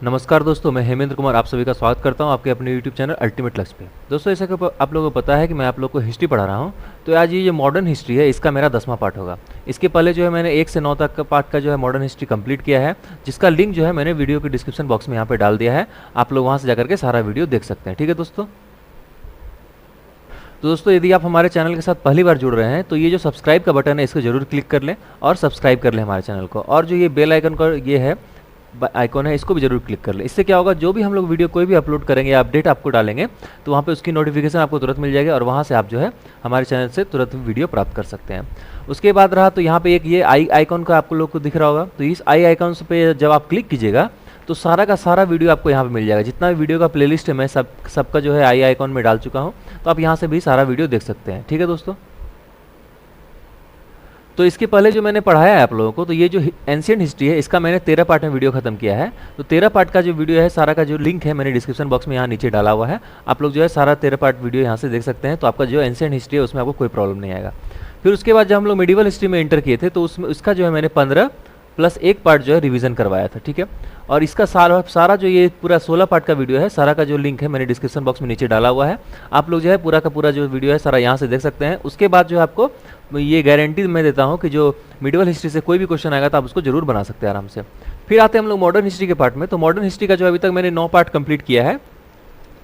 नमस्कार दोस्तों, मैं हेमेंद्र कुमार आप सभी का स्वागत करता हूं आपके अपने YouTube चैनल अल्टीमेट लक्ष्य पे। दोस्तों, जैसा कि आप लोगों को पता है कि मैं आप लोगों को हिस्ट्री पढ़ा रहा हूं, तो आज ये जो मॉडर्न हिस्ट्री है इसका मेरा 10वां पार्ट होगा। इसके पहले जो है मैंने 1 से 9 तक का पार्ट का जो है मॉडर्न हिस्ट्री कंप्लीट किया है, जिसका लिंक जो है मैंने वीडियो के डिस्क्रिप्शन बॉक्स में यहाँ पे डाल दिया है। आप लोग वहाँ से जाकर के सारा वीडियो देख सकते हैं। ठीक है दोस्तों, तो दोस्तों यदि आप हमारे चैनल के साथ पहली बार जुड़ रहे हैं तो ये जो सब्सक्राइब का बटन है इसको जरूर क्लिक कर लें और सब्सक्राइब कर लें हमारे चैनल को। और जो ये बेल आइकन का ये है आइकॉन है, इसको भी जरूर क्लिक कर लें। इससे क्या होगा, जो भी हम लोग वीडियो कोई भी अपलोड करेंगे या अपडेट आपको डालेंगे तो वहाँ पे उसकी नोटिफिकेशन आपको तुरंत मिल जाएगी और वहाँ से आप जो है हमारे चैनल से तुरंत वीडियो प्राप्त कर सकते हैं। उसके बाद रहा तो यहाँ पे एक ये आई आइकॉन का आपको लोग को दिख रहा होगा, तो इस आई आइकॉन पे जब आप क्लिक कीजिएगा तो सारा का सारा वीडियो आपको यहाँ पे मिल जाएगा। जितना भी वीडियो का प्लेलिस्ट है मैं सबका जो है आई आइकॉन में डाल चुका हूँ, तो आप यहाँ से भी सारा वीडियो देख सकते हैं। ठीक है दोस्तों, तो इसके पहले जो मैंने पढ़ाया है आप लोगों को, तो ये जो एंशिएंट हिस्ट्री है इसका मैंने 13 पार्ट में वीडियो खत्म किया है। तो 13 पार्ट का जो वीडियो है सारा का जो लिंक है मैंने डिस्क्रिप्शन बॉक्स में यहाँ नीचे डाला हुआ है। आप लोग जो है सारा 13 पार्ट वीडियो यहाँ से देख सकते हैं। तो आपका जो एंशिएंट हिस्ट्री है उसमें आपको कोई प्रॉब्लम नहीं आएगा। फिर उसके बाद जब हम लोग मिडिवल हिस्ट्री में एंटर किए थे तो उसमें उसका जो है मैंने 15 प्लस 1 पार्ट जो है रिवीजन करवाया था। ठीक है, और इसका सारा जो ये पूरा 16 पार्ट का वीडियो है सारा का जो लिंक है मैंने डिस्क्रिप्शन बॉक्स में नीचे डाला हुआ है। आप लोग जो है पूरा का पूरा जो वीडियो है सारा यहाँ से देख सकते हैं। उसके बाद जो है आपको ये गारंटी मैं देता हूँ कि जो मिडिवल हिस्ट्री से कोई भी क्वेश्चन आएगा तो आप उसको जरूर बना सकते हैं आराम से। फिर आते हैं हम लोग मॉडर्न हिस्ट्री के पार्ट में। तो मॉडर्न हिस्ट्री का जो अभी तक मैंने 9 पार्ट कंप्लीट किया है,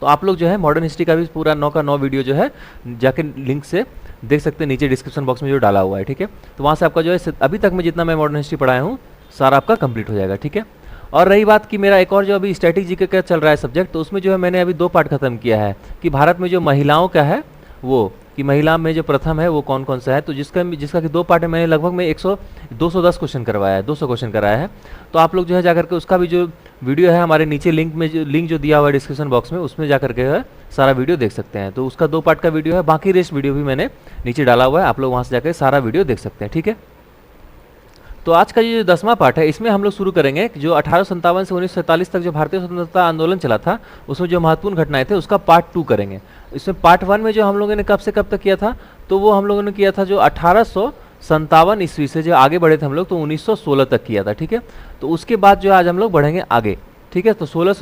तो आप लोग जो है मॉडर्न हिस्ट्री का भी पूरा 9 का 9 वीडियो जो है जाके लिंक से देख सकते हैं नीचे डिस्क्रिप्शन बॉक्स में जो डाला हुआ है। ठीक है, तो वहाँ से आपका जो है अभी तक मैं जितना मैं मॉडर्न हिस्ट्री पढ़ाया हूँ सारा आपका कंप्लीट हो जाएगा। ठीक है, और रही बात कि मेरा एक और जो अभी स्टैटिक जीके का चल रहा है सब्जेक्ट, तो उसमें जो है मैंने अभी 2 पार्ट खत्म किया है कि भारत में जो महिलाओं का है वो कि महिला में जो प्रथम है वो कौन कौन सा है। तो जिसका कि 2 पार्ट में मैंने लगभग में 210 क्वेश्चन करवाया है, 200 क्वेश्चन कराया है। तो आप लोग जो है जाकर के उसका भी जो वीडियो है हमारे नीचे लिंक जो दिया हुआ है डिस्क्रिप्शन बॉक्स में, उसमें जाकर के है सारा वीडियो देख सकते हैं। तो उसका 2 पार्ट का वीडियो है, बाकी रेस्ट वीडियो भी मैंने नीचे डाला हुआ है, आप लोग वहाँ से जाकर सारा वीडियो देख सकते हैं। ठीक है, तो आज का ये जो 10वां पार्ट है इसमें हम लोग शुरू करेंगे जो 1857 से 1947 तक जो भारतीय स्वतंत्रता आंदोलन चला था उसमें जो महत्वपूर्ण घटनाएं थे उसका पार्ट 2 करेंगे। इसमें पार्ट 1 में जो हम लोगों ने कब से कब तक किया था, तो वो हम लोगों ने किया था जो 1857 ईस्वी से जो आगे बढ़े थे हम लोग तो 1916 तक किया था। ठीक है, तो उसके बाद जो आज हम लोग बढ़ेंगे आगे। ठीक है, तो 16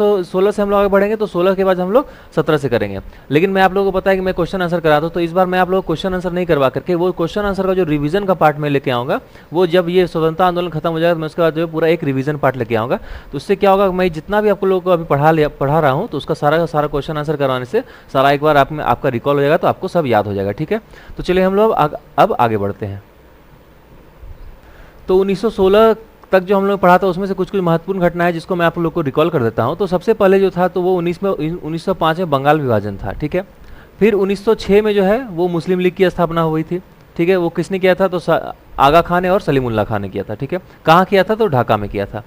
से हम लोग आगे बढ़ेंगे, तो 16 के बाद हम लोग 17 से करेंगे। लेकिन मैं आप लोगों को पता है कि मैं क्वेश्चन आंसर कराता हूँ, तो इस बार मैं आप लोगों को क्वेश्चन आंसर नहीं करवा करके वो क्वेश्चन आंसर का जो रिवीजन का पार्ट में लेके आऊँगा, वो जब ये स्वतंत्रता आंदोलन खत्म हो जाएगा तो मैं उसके बाद जो है पूरा एक रिवीजन पार्ट लेके आऊँगा। तो उससे क्या होगा, मैं जितना भी आप लोगों को अभी पढ़ा रहा हूँ तो उसका सारा क्वेश्चन आंसर करवाने से सारा एक बार आपका रिकॉल हो जाएगा, तो आपको सब याद हो जाएगा। ठीक है, तो चलिए हम लोग अब आगे बढ़ते हैं। तो 1916 तक जो हम लोग पढ़ा था उसमें से कुछ महत्वपूर्ण घटनाएं जिसको मैं आप लोग को रिकॉल कर देता हूं। तो सबसे पहले जो था तो वो 1905 में बंगाल विभाजन था। ठीक है, फिर 1906 में जो है वो मुस्लिम लीग की स्थापना हुई थी। ठीक है, वो किसने किया था, तो आगा खान ने और सलीमुल्लाह खान ने किया था। ठीक है, कहाँ किया था, तो ढाका में किया था।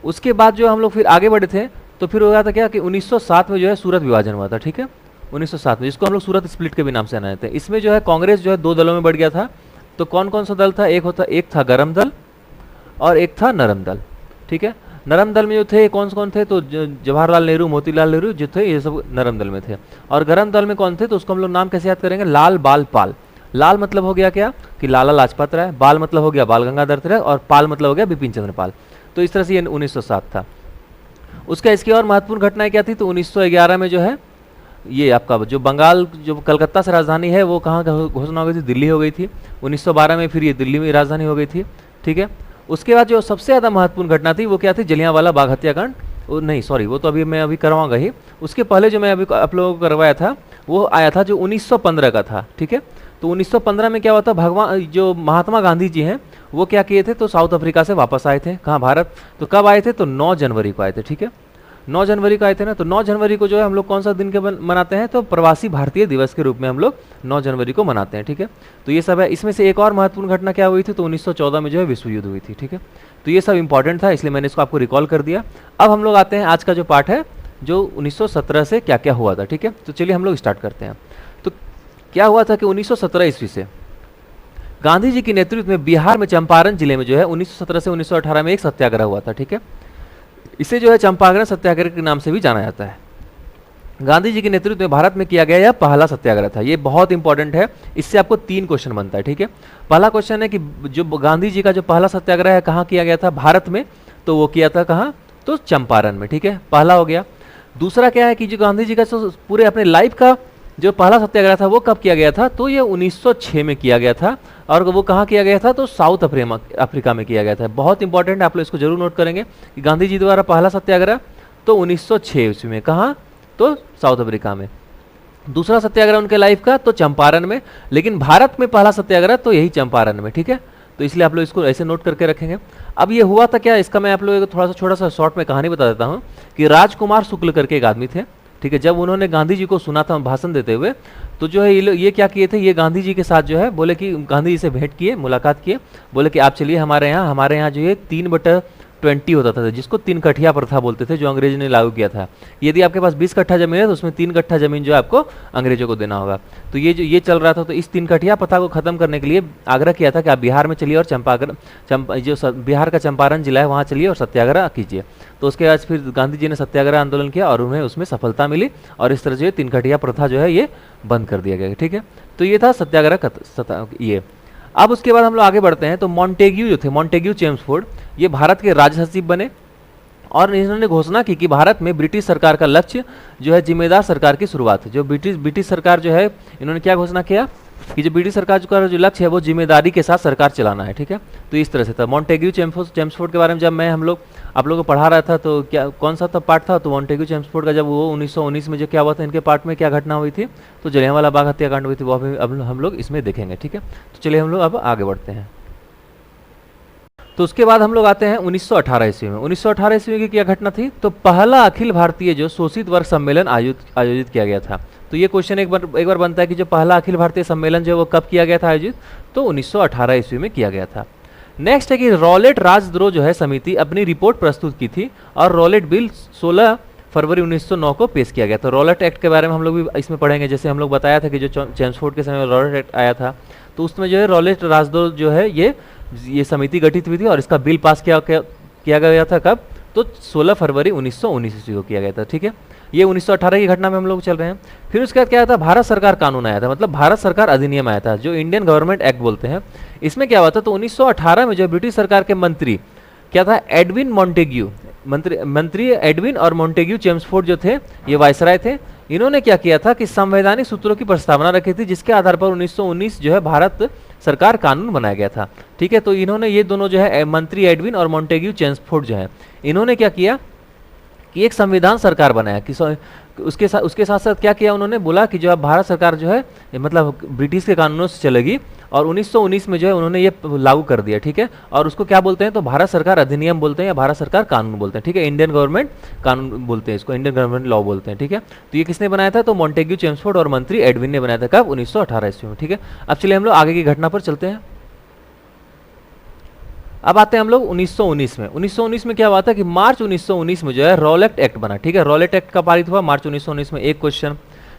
उसके बाद जो हम लोग फिर आगे बढ़े थे तो फिर हो गया था क्या कि 1907 में जो है सूरत विभाजन हुआ था। ठीक है, 1907 में, जिसको हम लोग सूरत स्प्लिट के भी नाम से जाने थे। इसमें जो है कांग्रेस जो है 2 दलों में बढ़ गया था। तो कौन कौन सा दल था, एक था गरम दल और एक था नरम दल। ठीक है, नरम दल में जो थे कौन थे, तो जवाहरलाल नेहरू, मोतीलाल नेहरू जो थे ये सब नरम दल में थे। और गरम दल में कौन थे, तो उसको हम लोग नाम कैसे याद करेंगे, लाल बाल पाल। लाल मतलब हो गया क्या कि लाला लाजपत राय, बाल मतलब हो गया बाल गंगाधर तिलक और पाल मतलब हो गया बिपिन चंद्र पाल। तो इस तरह से ये 1907 था। उसका इसकी और महत्वपूर्ण घटनाएं क्या थी, तो 1911 में जो है ये आपका जो बंगाल जो कलकत्ता से राजधानी है वो कहाँ घोषणा हो गई थी, दिल्ली हो गई थी। 1912 में फिर ये दिल्ली में राजधानी हो गई थी। ठीक है, उसके बाद जो सबसे ज़्यादा महत्वपूर्ण घटना थी वो क्या थी, जलियांवाला बाग हत्याकांड। नहीं सॉरी, वो तो अभी करवाऊंगा ही। उसके पहले जो मैं अभी आप लोगों को करवाया था वो आया था जो 1915 का था। ठीक है, तो 1915 में क्या हुआ था, भगवान जो महात्मा गांधी जी हैं वो क्या किए थे, तो साउथ अफ्रीका से वापस आए थे। कहाँ, भारत। तो कब आए थे, तो 9 जनवरी को आए थे। ठीक है, 9 जनवरी को आए थे ना। तो 9 जनवरी को जो है हम लोग कौन सा दिन के मनाते हैं, तो प्रवासी भारतीय दिवस के रूप में हम लोग 9 जनवरी को मनाते हैं। ठीक है, तो ये सब है। इसमें से एक और महत्वपूर्ण घटना क्या हुई थी, तो 1914 में जो है विश्व युद्ध हुई थी। ठीक है, तो ये सब इंपॉर्टेंट था इसलिए मैंने इसको आपको रिकॉल कर दिया। अब हम लोग आते हैं आज का जो पार्ट है जो 1917 से क्या क्या हुआ था। ठीक है, तो चलिए हम लोग स्टार्ट करते हैं। तो क्या हुआ था कि 1917 ईस्वी से गांधी जी के नेतृत्व में बिहार में चंपारण जिले में जो है 1917 से 1918 में एक सत्याग्रह हुआ था। ठीक है, इसे जो है चंपारण सत्याग्रह के नाम से भी जाना जाता है। गांधी जी के नेतृत्व में भारत में किया गया यह पहला सत्याग्रह था। ये बहुत इंपॉर्टेंट है, इससे आपको 3 क्वेश्चन बनता है। ठीक है, पहला क्वेश्चन है कि जो गांधी जी का जो पहला सत्याग्रह है कहाँ किया गया था, भारत में। तो वो किया था कहाँ, तो चंपारण में, ठीक है, पहला हो गया। दूसरा क्या है कि जो गांधी जी का पूरे अपने लाइफ का जो पहला सत्याग्रह था वो कब किया गया था, तो ये 1906 में किया गया था। और वो कहाँ किया गया था, तो साउथ अफ्रीका में किया गया था। बहुत इंपॉर्टेंट, आप लोग इसको जरूर नोट करेंगे कि गांधी जी द्वारा पहला सत्याग्रह तो 1906 ईस्वी में, कहाँ, तो साउथ अफ्रीका में। दूसरा सत्याग्रह उनके लाइफ का तो चंपारण में, लेकिन भारत में पहला सत्याग्रह तो यही चंपारण में, ठीक है। तो इसलिए आप लोग इसको ऐसे नोट करके रखेंगे। अब ये हुआ था क्या, इसका मैं आप लोगों को थोड़ा सा छोटा सा शॉर्ट में कहानी बता देता हूँ कि राजकुमार शुक्ल करके एक आदमी थे, ठीक है। जब उन्होंने गांधी जी को सुना था भाषण देते हुए, तो जो है ये क्या किए थे, ये गांधी जी के साथ जो है बोले कि गांधी जी से भेंट किए, मुलाकात किए, बोले कि आप चलिए हमारे यहाँ जो है 3/20 होता था, जिसको 3 कठिया प्रथा बोलते थे, जो अंग्रेज ने लागू किया था। यदि आपके पास 20 कट्ठा जमीन है तो उसमें 3 कट्ठा जमीन जो है आपको अंग्रेजों को देना होगा। तो ये चल रहा था, तो इस 3 कठिया प्रथा को खत्म करने के लिए आग्रह किया था कि आप बिहार में चलिए और जो बिहार का चंपारण जिला है वहाँ चलिए और सत्याग्रह कीजिए। तो उसके बाद फिर गांधी जी ने सत्याग्रह आंदोलन किया और उन्हें उसमें सफलता मिली, और इस तरह से 3 कठिया प्रथा जो है ये बंद कर दिया गया, ठीक है। तो ये था सत्याग्रह ये। अब उसके बाद हम लोग आगे बढ़ते हैं, तो मॉन्टेग्यू जो थे, मॉन्टेग्यू चेम्सफोर्ड, ये भारत के राज सचिव बने और इन्होंने घोषणा की कि भारत में ब्रिटिश सरकार का लक्ष्य जो है जिम्मेदार सरकार की शुरुआत है। जो ब्रिटिश सरकार जो है, इन्होंने क्या घोषणा किया कि जो ब्रिटिश सरकार का जो लक्ष्य है वो जिम्मेदारी के साथ सरकार चलाना है, ठीक है। तो इस तरह से था। मॉन्टेग्यू चेम्सफोर्ड के बारे में जब मैं आप लोगों को पढ़ा रहा था, तो क्या कौन सा पार्ट था, तो मॉन्टेग्यू चेम्सफोर्ड का जब वो 1919 में जो क्या हुआ था, इनके पार्ट में क्या घटना हुई थी, तो जलियांवाला बाग हत्याकांड हुई थी, वो अब हम लोग इसमें देखेंगे, ठीक है। तो चलिए हम लोग अब आगे बढ़ते हैं। तो उसके बाद हम लोग आते हैं 1918 ईस्वी में। 1918 ईस्वी की क्या घटना थी, तो पहला अखिल भारतीय जो शोषित वर्ग सम्मेलन आयोजित किया गया था। तो ये क्वेश्चन एक बार बनता है कि जो पहला अखिल भारतीय सम्मेलन जो है वो कब किया गया था आयोजित, तो 1918 ईस्वी में किया गया था। नेक्स्ट है कि रॉलेट राजद्रोह जो है समिति अपनी रिपोर्ट प्रस्तुत की थी और रॉलेट बिल 16 फरवरी 1909 को पेश किया गया था। रॉलेट एक्ट के बारे में हम लोग भी इसमें पढ़ेंगे। जैसे हम लोग बताया था कि जो चेम्सफोर्ड के समय में रॉलेट एक्ट आया था, तो उसमें जो है रॉलेट राजद्रोह जो है ये समिति गठित हुई थी और इसका बिल पास किया गया था कब, तो 16 फरवरी 1919 ईस्वी को किया गया था, ठीक है। ये 1918 की घटना में हम लोग चल रहे हैं। फिर उसके बाद क्या आया था, भारत सरकार कानून आया था, मतलब भारत सरकार अधिनियम आया था, जो इंडियन गवर्नमेंट एक्ट बोलते हैं। इसमें क्या हुआ था, तो 1918 में जो ब्रिटिश सरकार के मंत्री क्या था, एडविन मॉन्टेग्यू, मंत्री एडविन और मॉन्टेग्यू चेम्सफोर्ड जो थे, ये वायसराय थे। इन्होंने क्या किया था कि संवैधानिक सूत्रों की प्रस्तावना रखी थी, जिसके आधार पर 1919 जो है भारत सरकार कानून बनाया गया था, ठीक है। तो इन्होंने ये दोनों जो है मंत्री एडविन और मॉन्टेग्यू चेम्सफोर्ड जो है, इन्होंने क्या किया कि एक संविधान सरकार बनाया कि उसके साथ साथ क्या किया, उन्होंने बोला कि जो अब भारत सरकार जो है मतलब ब्रिटिश के कानूनों से चलेगी, और 1919 में जो है उन्होंने ये लागू कर दिया, ठीक है। और उसको क्या बोलते हैं, तो भारत सरकार अधिनियम बोलते हैं या भारत सरकार कानून बोलते हैं, ठीक है। इंडियन गवर्नमेंट कानून बोलते हैं इसको, इंडियन गवर्नमेंट लॉ बोलते हैं, ठीक है। तो ये किसने बनाया था, तो मॉन्टेग्यू चेम्सफोर्ड और मंत्री एडविन ने बनाया था, कब, 1918 ईस्वी में, ठीक है। अब चलिए हम लोग आगे की घटना पर चलते हैं। अब आते हैं हम लोग 1919 में। 1919 में क्या हुआ था कि मार्च 1919 में जो है रॉलेट एक्ट बना, ठीक है। रॉलेट एक्ट का पारित हुआ मार्च 1919 में, एक क्वेश्चन।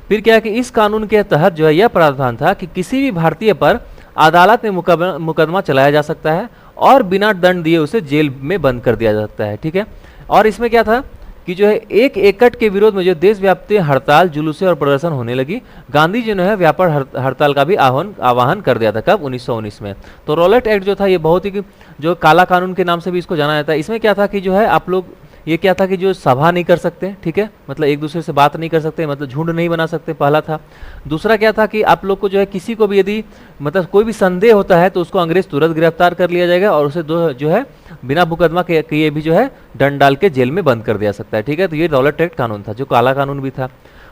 फिर क्या है कि इस कानून के तहत जो है यह प्रावधान था कि किसी भी भारतीय पर अदालत में मुकदमा चलाया जा सकता है और बिना दंड दिए उसे जेल में बंद कर दिया जा सकता है, ठीक है। और इसमें क्या था कि जो है एक एकट के विरोध में जो देशव्यापी हड़ताल, जुलूसे और प्रदर्शन होने लगी, गांधी जी ने व्यापार हड़ताल का भी आह्वान कर दिया था, कब, 1919 में। तो रॉलेट एक्ट जो था ये बहुत ही जो काला कानून के नाम से भी इसको जाना जाता है। इसमें क्या था कि जो है आप लोग ये क्या था कि जो सभा नहीं कर सकते, ठीक है, मतलब एक दूसरे से बात नहीं कर सकते, मतलब झुंड नहीं बना सकते, पहला था। दूसरा क्या था कि आप लोग को जो है किसी को भी यदि मतलब कोई भी संदेह होता है तो उसको अंग्रेज तुरंत गिरफ्तार कर लिया जाएगा और उसे जो है बिना मुकदमा किए भी जो है दंड डाल के जेल में बंद कर दिया सकता है, ठीक है। तो ये रॉलेट एक्ट कानून था, जो काला कानून भी था।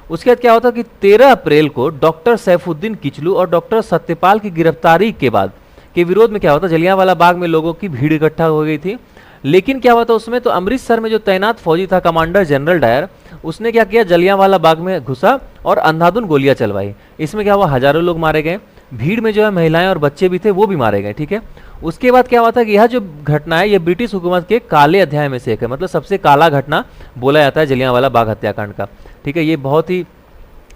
उसके बाद क्या होता कि 13 अप्रैल को डॉक्टर सैफुद्दीन किचलू और डॉक्टर सत्यपाल की गिरफ्तारी के बाद के विरोध में क्या होता, जलियांवाला बाग में लोगों की भीड़ इकट्ठा हो गई थी। लेकिन क्या हुआ था उसमें, तो अमृतसर में जो तैनात फौजी था कमांडर जनरल डायर, उसने क्या किया, जलियांवाला बाग में घुसा और अंधाधुंध गोलियां चलवाई। इसमें क्या हुआ, हजारों लोग मारे गए। भीड़ में जो है महिलाएं और बच्चे भी थे, वो भी मारे गए, ठीक है। उसके बाद क्या हुआ था कि यह जो घटना है ये ब्रिटिश हुकूमत के काले अध्याय में से एक है, मतलब सबसे काला घटना बोला जाता है जलियांवाला बाग हत्याकांड का, ठीक है। ये बहुत ही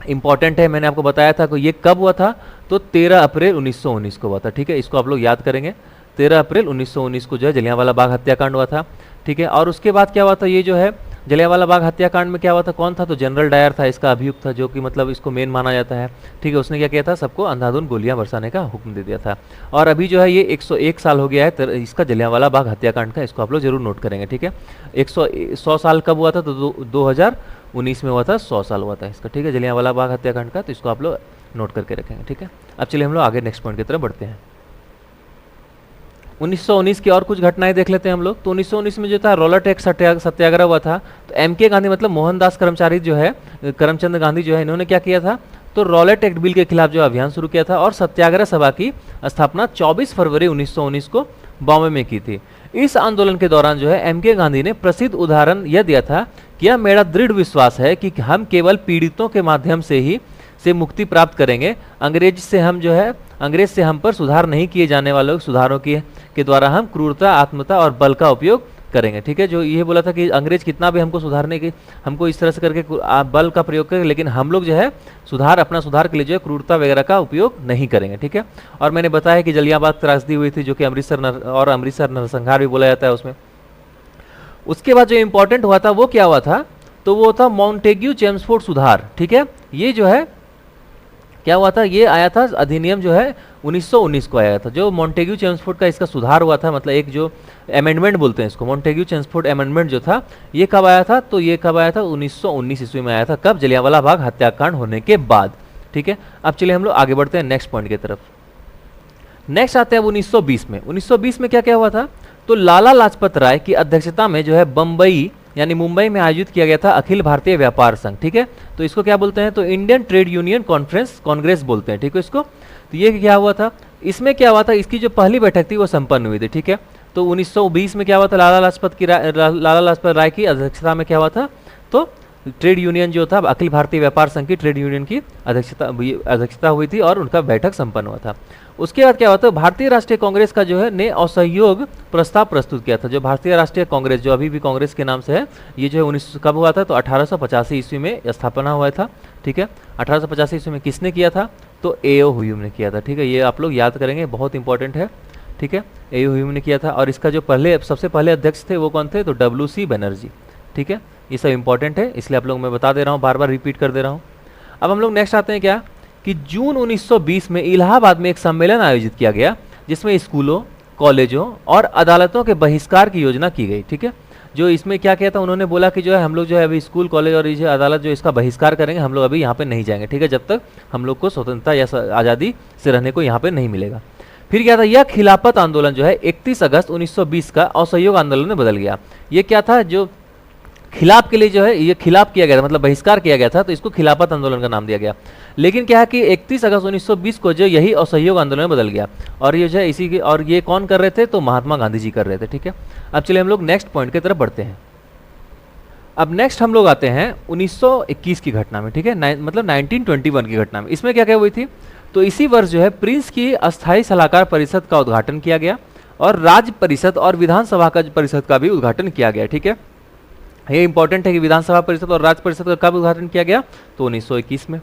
इंपॉर्टेंट है, मैंने आपको बताया था कि ये कब हुआ था, तो 13 अप्रैल 1919 को हुआ था, ठीक है। इसको आप लोग याद करेंगे, 13 अप्रैल 1919 को जो है जलियांवाला बाग हत्याकांड हुआ था, ठीक है। और उसके बाद क्या हुआ था, ये जो है जलियांवाला बाग हत्याकांड में क्या हुआ था, कौन था, तो जनरल डायर था इसका अभियुक्त था, जो कि मतलब इसको मेन माना जाता है। ठीक है, उसने क्या किया था, सबको अंधाधुंध गोलियां बरसाने का हुक्म दे दिया था। और अभी जो है ये 101 साल हो गया है इसका जलियांवाला बाग हत्याकांड का, इसको आप लोग जरूर नोट करेंगे। ठीक है, 100 साल कब हुआ था, तो 2019 में हुआ था, 100 साल हुआ था इसका। ठीक है, जलियांवाला बाग हत्याकांड का, तो इसको आप लोग नोट करके रखेंगे। ठीक है, अब चलिए हम लोग आगे नेक्स्ट पॉइंट की तरफ बढ़ते हैं। 1919 की और कुछ घटनाएं देख लेते हैं हम लोग। तो 1919 में जो था रोलर टैक्स सत्याग्रह हुआ था। तो एम.के. गांधी मतलब मोहनदास करमचंद गांधी जो है, इन्होंने क्या किया था, तो रॉलेट एक्ट बिल के खिलाफ जो अभियान शुरू किया था और सत्याग्रह सभा की स्थापना 24 फरवरी 1919 को बॉम्बे में की थी। इस आंदोलन के दौरान जो है एम.के. गांधी ने प्रसिद्ध उदाहरण यह दिया था कि यह मेरा दृढ़ विश्वास है कि हम केवल पीड़ितों के माध्यम से मुक्ति प्राप्त करेंगे। अंग्रेज से हम पर सुधार नहीं किए जाने वाले सुधारों के द्वारा हम क्रूरता, आत्मता और बल का उपयोग करेंगे। ठीक है, जो ये बोला था कि अंग्रेज कितना भी हमको सुधारने की, हमको इस तरह से करके बल का प्रयोग करें, लेकिन हम लोग जो है अपना सुधार के लिए जो है क्रूरता वगैरह का उपयोग नहीं करेंगे। ठीक है, और मैंने बताया कि जलियांवाला बाग त्रासदी हुई थी, जो कि अमृतसर नरसंहार भी बोला जाता है उसमें। उसके बाद जो इंपॉर्टेंट हुआ था वो क्या हुआ था, तो वो था मॉन्टेग्यू चेम्सफोर्ड सुधार। ठीक है, ये जो है क्या हुआ था, ये आया था अधिनियम जो है 1919 को आया था, जो मॉन्टेग्यू चेम्सफोर्ड का इसका सुधार हुआ था, मतलब एक जो अमेंडमेंट बोलते हैं इसको, मॉन्टेग्यू चेम्सफोर्ड अमेंडमेंट जो था, ये कब आया था, तो ये कब आया था, 1919 ईस्वी में आया था। कब, जलियांवाला बाग हत्याकांड होने के बाद। ठीक है, अब चलिए हम लोग आगे बढ़ते हैं नेक्स्ट पॉइंट की तरफ। नेक्स्ट आते हैं 1920 में। 1920 में क्या क्या हुआ था, तो लाला लाजपत राय की अध्यक्षता में जो है बम्बई यानी मुंबई में आयोजित किया गया था अखिल भारतीय व्यापार संघ। ठीक है, तो इसको क्या बोलते हैं, तो इंडियन ट्रेड यूनियन कांग्रेस बोलते हैं। ठीक है, इसको, तो ये क्या हुआ था, इसमें क्या हुआ था, इसकी जो पहली बैठक थी वो संपन्न हुई थी। ठीक है, तो 1920 में क्या हुआ था, लाला लाजपत राय की अध्यक्षता में क्या हुआ था, तो ट्रेड यूनियन जो था अखिल भारतीय व्यापार संघ की ट्रेड यूनियन की अध्यक्षता हुई थी और उनका बैठक संपन्न हुआ था। उसके बाद क्या हुआ था, भारतीय राष्ट्रीय कांग्रेस का जो है ने असहयोग प्रस्ताव प्रस्तुत किया था। जो भारतीय राष्ट्रीय कांग्रेस जो अभी भी कांग्रेस के नाम से है, ये जो है 19 कब हुआ था, तो 1885 ईस्वी में स्थापना हुआ था। ठीक है, 1885 ईस्वी में किसने किया था, तो ए.ओ. ह्यूम ने किया था। ठीक है, ये आप लोग याद करेंगे, बहुत इंपॉर्टेंट है। ठीक है, ए.ओ. ह्यूम ने किया था, और इसका जो सबसे पहले अध्यक्ष थे वो कौन थे, तो W.C. बनर्जी। ठीक है, ये सब इंपॉर्टेंट है, इसलिए आप लोग मैं बता दे रहा हूँ, बार बार रिपीट कर दे रहा हूँ। अब हम लोग नेक्स्ट आते हैं क्या, कि जून 1920 में इलाहाबाद में एक सम्मेलन आयोजित किया गया, जिसमें स्कूलों, कॉलेजों और अदालतों के बहिष्कार की योजना की गई। ठीक है, जो इसमें क्या किया था, उन्होंने बोला कि जो है हम लोग जो है अभी स्कूल, कॉलेज और ये अदालत जो इसका बहिष्कार करेंगे, हम लोग अभी यहाँ पे नहीं जाएंगे। ठीक है, जब तक हम लोग को स्वतंत्रता या आज़ादी से रहने को यहाँ पे नहीं मिलेगा। फिर क्या था, यह खिलाफत आंदोलन जो है 31 अगस्त 1920 का असहयोग आंदोलन में बदल गया। ये क्या था, जो खिलाफ के लिए जो है ये खिलाफ किया गया था, मतलब बहिष्कार किया गया था, तो इसको खिलाफत आंदोलन का नाम दिया गया। लेकिन क्या है कि 31 अगस्त 1920 को जो यही असहयोग आंदोलन में बदल गया, और ये जो है इसी के, और ये कौन कर रहे थे, तो महात्मा गांधी जी कर रहे थे। ठीक है, अब चलिए हम लोग नेक्स्ट पॉइंट की तरफ बढ़ते हैं। अब नेक्स्ट हम लोग आते हैं 1921 की घटना में। ठीक है, मतलब 1921 की घटना में। इसमें क्या क्या हुई थी, तो इसी वर्ष जो है प्रिंस की अस्थायी सलाहकार परिषद का उद्घाटन किया गया, और राज्य परिषद और विधानसभा का परिषद का भी उद्घाटन किया गया। ठीक है, ये इंपॉर्टेंट है कि विधानसभा परिषद और राज्य परिषद का कब उद्घाटन किया गया, तो 1921 में।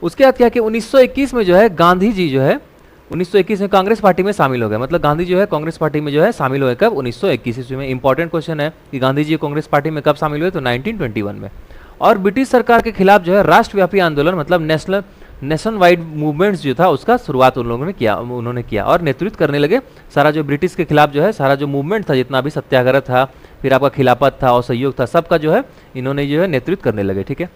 उसके बाद क्या कि 1921 में जो है गांधी जी जो है 1921 में कांग्रेस पार्टी में शामिल हो गए, मतलब गांधी जो है कांग्रेस पार्टी में जो है शामिल हुए कब, 1921 ईस्वी में। इंपॉर्टेंट क्वेश्चन है कि गांधी जी कांग्रेस पार्टी में कब शामिल हुए, तो 1921 में। और ब्रिटिश सरकार के खिलाफ जो है राष्ट्रव्यापी आंदोलन, मतलब नेशनल वाइड मूवमेंट्स जो था उसका शुरुआत उन्होंने किया और नेतृत्व करने लगे। सारा जो ब्रिटिश के खिलाफ जो है सारा जो मूवमेंट था, जितना भी सत्याग्रह था, फिर आपका खिलाफत था और सहयोग था, सबका जो है इन्होंने जो है नेतृत्व करने लगे। ठीक है,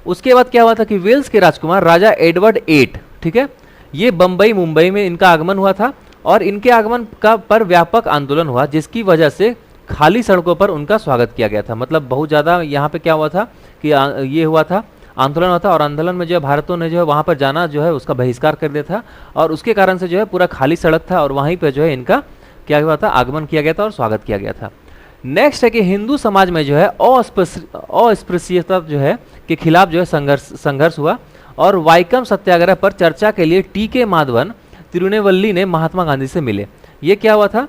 उसके बाद क्या हुआ था कि वेल्स के राजकुमार राजा एडवर्ड 8, ठीक है, ये मुंबई में इनका आगमन हुआ था, और इनके आगमन का पर व्यापक आंदोलन हुआ, जिसकी वजह से खाली सड़कों पर उनका स्वागत किया गया था। मतलब बहुत ज़्यादा यहाँ पे क्या हुआ था कि ये हुआ था, आंदोलन हुआ था, और आंदोलन में जो है भारतों ने जो है वहाँ पर जाना जो है उसका बहिष्कार कर दिया था, और उसके कारण से जो है पूरा खाली सड़क था, और वहीं पर जो है इनका क्या हुआ था, आगमन किया गया था और स्वागत किया गया था। नेक्स्ट है कि हिंदू समाज में जो है अस्पृश्यता जो है के खिलाफ जो है संघर्ष हुआ, और वाइकम सत्याग्रह पर चर्चा के लिए टी.के. माधवन तिरुनेवल्ली ने महात्मा गांधी से मिले। ये क्या हुआ था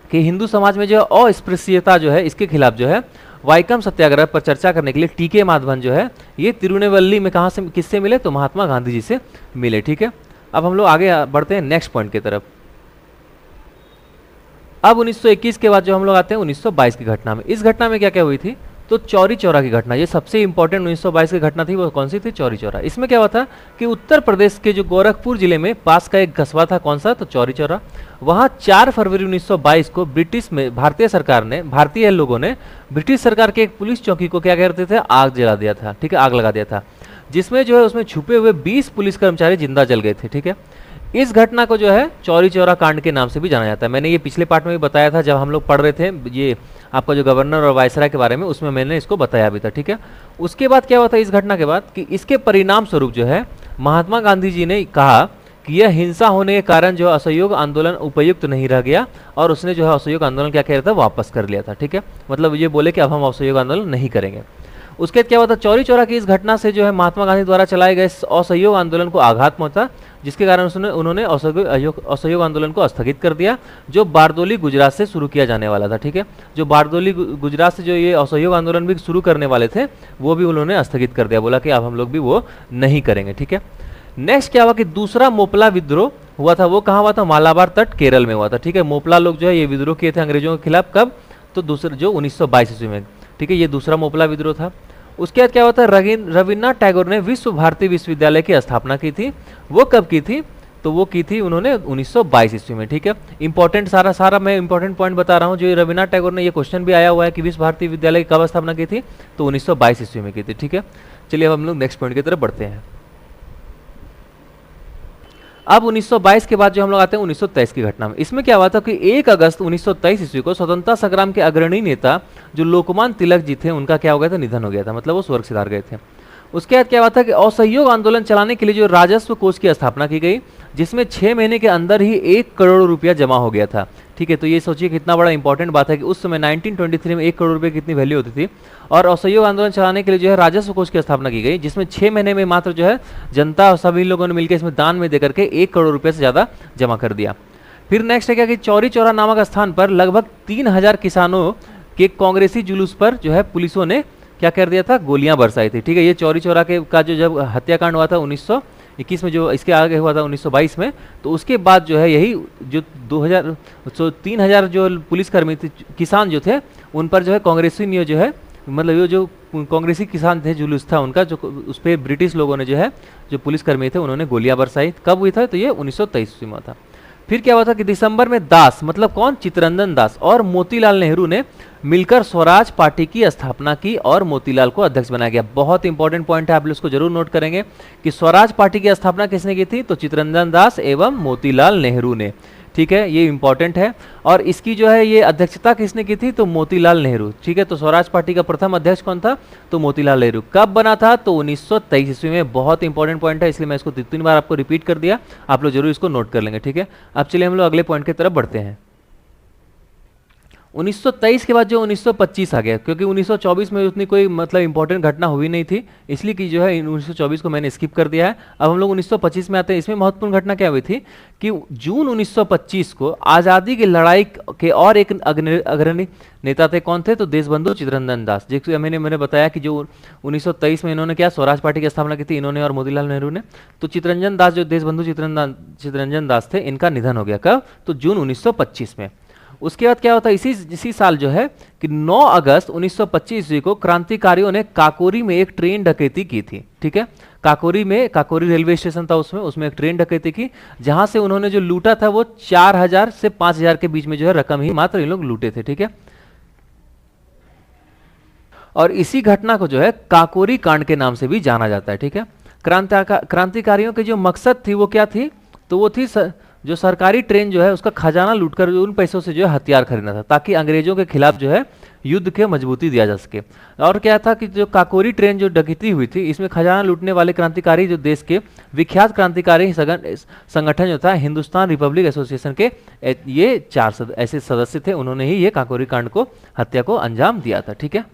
कि हिंदू समाज में जो है अस्पृश्यता जो है इसके खिलाफ जो है वाइकम सत्याग्रह पर चर्चा करने के लिए टी.के. माधवन जो है ये तिरुनेवल्ली में कहाँ से किससे मिले, तो महात्मा गांधी जी से मिले। ठीक है, अब हम लोग आगे बढ़ते हैं नेक्स्ट पॉइंट की तरफ। अब 1921 के बाद जो हम लोग आते हैं 1922 की घटना में। इस घटना में क्या क्या हुई थी, तो चौरी चौरा की घटना, ये सबसे इंपॉर्टेंट 1922 की घटना थी। वो कौन सी थी, चौरी चौरा। इसमें क्या हुआ था कि उत्तर प्रदेश के जो गोरखपुर जिले में पास का एक कस्बा था, कौन सा, तो चौरी चौरा। वहाँ 4 फरवरी 1922 को ब्रिटिश में भारतीय सरकार ने, भारतीय लोगों ने ब्रिटिश सरकार के एक पुलिस चौकी को क्या करते थे, आग जला दिया था, ठीक है, आग लगा दिया था, जिसमें जो है उसमें छुपे हुए 20 पुलिस कर्मचारी जिंदा जल गए थे, ठीक है। इस घटना को जो है चौरी चौरा कांड के नाम से भी जाना जाता है। मैंने ये पिछले पार्ट में भी बताया था जब हम लोग पढ़ रहे थे ये आपका जो गवर्नर और वायसराय के बारे में, उसमें मैंने इसको बताया भी था, ठीक है। उसके बाद क्या हुआ था इस घटना के बाद कि इसके परिणाम स्वरूप जो है महात्मा गांधी जी ने कहा कि यह हिंसा होने के कारण जो असहयोग आंदोलन उपयुक्त नहीं रह गया, और उसने जो है असहयोग आंदोलन क्या कह रहा था, वापस कर लिया था, ठीक है। मतलब ये बोले कि अब हम असहयोग आंदोलन नहीं करेंगे। उसके बाद क्या हुआ था, चौरी चौरा की इस घटना से जो है महात्मा गांधी द्वारा चलाए गए असहयोग आंदोलन को आघात पहुंचा, जिसके कारण उन्होंने असहयोग आंदोलन को स्थगित कर दिया, जो बारदोली गुजरात से शुरू किया जाने वाला था, ठीक है। जो बारदोली गुजरात से जो ये असहयोग आंदोलन भी शुरू करने वाले थे, वो भी उन्होंने स्थगित कर दिया, बोला कि अब हम लोग भी वो नहीं करेंगे, ठीक है। नेक्स्ट क्या हुआ कि दूसरा मोपला विद्रोह हुआ था, वो कहाँ हुआ था, मालाबार तट केरल में हुआ था, ठीक है। मोपला लोग जो है ये विद्रोह किए थे अंग्रेजों के खिलाफ, कब, तो दूसरे जो 1922 ईस्वी में, ठीक है, ये दूसरा मोपला विद्रोह था। उसके बाद क्या होता है, रविन्द्रनाथ टैगोर ने विश्व भारती विश्वविद्यालय की स्थापना की थी। वो कब की थी, तो वो की थी उन्होंने 1922 ईस्वी में, ठीक है। इंपॉर्टेंट सारा मैं इंपॉर्टेंट पॉइंट बता रहा हूँ। जो रविन्द्रनाथ टैगोर ने, ये क्वेश्चन भी आया हुआ है कि विश्व भारती विद्यालय की कब स्थापना की थी, तो 1922 ईस्वी में की थी, ठीक है। चलिए अब हम लोग नेक्स्ट पॉइंट की तरफ बढ़ते हैं। अब 1922 के बाद जो हम लोग आते हैं 1923 की घटना में। इसमें क्या हुआ था कि 1 अगस्त 1923 ईस्वी को स्वतंत्रता संग्राम के अग्रणी नेता जो लोकमान्य तिलक जी थे, उनका क्या हो गया था, निधन हो गया था, मतलब वो स्वर्ग सिधार गए थे। उसके बाद क्या हुआ था कि असहयोग आंदोलन चलाने के लिए जो राजस्व कोष की स्थापना की गई, जिसमें 6 महीने के अंदर ही 1 करोड़ रुपया जमा हो गया था, ठीक है। तो ये सोचिए कितना बड़ा इंपॉर्टेंट बात है कि उस समय 1923 में 1 करोड़ रुपए की कितनी वैल्यू होती थी। और असहयोग आंदोलन चलाने के लिए जो है राजस्व कोष की स्थापना की गई, जिसमें 6 महीने में मात्र जो है जनता और सभी लोगों ने मिलकर इसमें दान में देकर के 1 करोड़ रुपये से ज़्यादा जमा कर दिया। फिर नेक्स्ट है क्या कि चौरी चौरा नामक स्थान पर लगभग 3000 किसानों के कांग्रेसी जुलूस पर जो है पुलिसों ने क्या कर दिया था, गोलियां बरसाई थी, ठीक है। ये चौरी चौरा के का जो जब हत्याकांड हुआ था 1921 में, जो इसके आगे हुआ था 1922 में, तो उसके बाद जो है यही जो 3000 जो पुलिसकर्मी थे, किसान जो थे, उन पर जो है कांग्रेसी ने जो है, मतलब ये जो कांग्रेसी किसान थे, जुलूस था उनका, जो उस पर ब्रिटिश लोगों ने जो है, जो पुलिसकर्मी थे, उन्होंने गोलियां बरसाई। कब हुई था, तो ये 1923 में था। फिर क्या हुआ था कि दिसंबर में दास, मतलब कौन, चित्तरंजन दास और मोतीलाल नेहरू ने मिलकर स्वराज पार्टी की स्थापना की और मोतीलाल को अध्यक्ष बनाया गया। बहुत इंपॉर्टेंट पॉइंट है, आप लोग इसको जरूर नोट करेंगे कि स्वराज पार्टी की स्थापना किसने की थी, तो चित्तरंजन दास एवं मोतीलाल नेहरू ने, ठीक है, ये इंपॉर्टेंट है। और इसकी जो है ये अध्यक्षता किसने की थी, तो मोतीलाल नेहरू, ठीक है। तो स्वराज पार्टी का प्रथम अध्यक्ष कौन था, तो मोतीलाल नेहरू। कब बना था, तो 1923 ईस्वी में। बहुत इंपॉर्टेंट पॉइंट है, इसलिए मैं इसको 3 बार आपको रिपीट कर दिया, आप लोग जरूर इसको नोट कर लेंगे, ठीक है। अब चलिए हम लोग अगले पॉइंट की तरफ बढ़ते हैं। 1923 के बाद जो 1925 आ गया, क्योंकि 1924 में उतनी कोई मतलब इंपॉर्टेंट घटना हुई नहीं थी, इसलिए कि जो है 1924 को मैंने स्किप कर दिया है। अब हम लोग 1925 में आते हैं। इसमें महत्वपूर्ण घटना क्या हुई थी कि जून 1925 को आज़ादी की लड़ाई के और एक अग्रणी नेता थे, कौन थे, तो देशबंधु चित्तरंजन दास। जिसको मैंने बताया कि जो 1923 में इन्होंने क्या स्वराज पार्टी की स्थापना की थी, इन्होंने और मोतीलाल नेहरू ने। तो चित्तरंजन दास, जो देशबंधु चित्तरंजन दास थे, इनका निधन हो गया। कब, तो जून 1925 में। उसके बाद क्या होता है, इसी साल जो है कि 9 अगस्त 1925 को क्रांतिकारियों ने काकोरी में एक ट्रेन डकैती की थी, ठीक है। काकोरी रेलवे स्टेशन था, उसमें एक ट्रेन डकैती की, जहां से उन्होंने जो लूटा था वो 4000 से 5000 के बीच में जो है रकम ही मात्र इन लोग लूटे थे, ठीक है। और इसी घटना को जो है काकोरी कांड के नाम से भी जाना जाता है, ठीक है। क्रांतिकारियों की जो मकसद थी वो क्या थी, तो वो थी जो सरकारी ट्रेन जो है उसका खजाना लूटकर उन पैसों से जो है हथियार खरीदना था, ताकि अंग्रेजों के खिलाफ जो है युद्ध के मजबूती दिया जा सके। और क्या था कि जो काकोरी ट्रेन जो डकैती हुई थी, इसमें खजाना लूटने वाले क्रांतिकारी जो देश के विख्यात क्रांतिकारी संगठन जो था हिंदुस्तान रिपब्लिक एसोसिएशन के ये 4 ऐसे सदस्य थे, उन्होंने ही ये काकोरी कांड को, हत्या को अंजाम दिया था, ठीक है।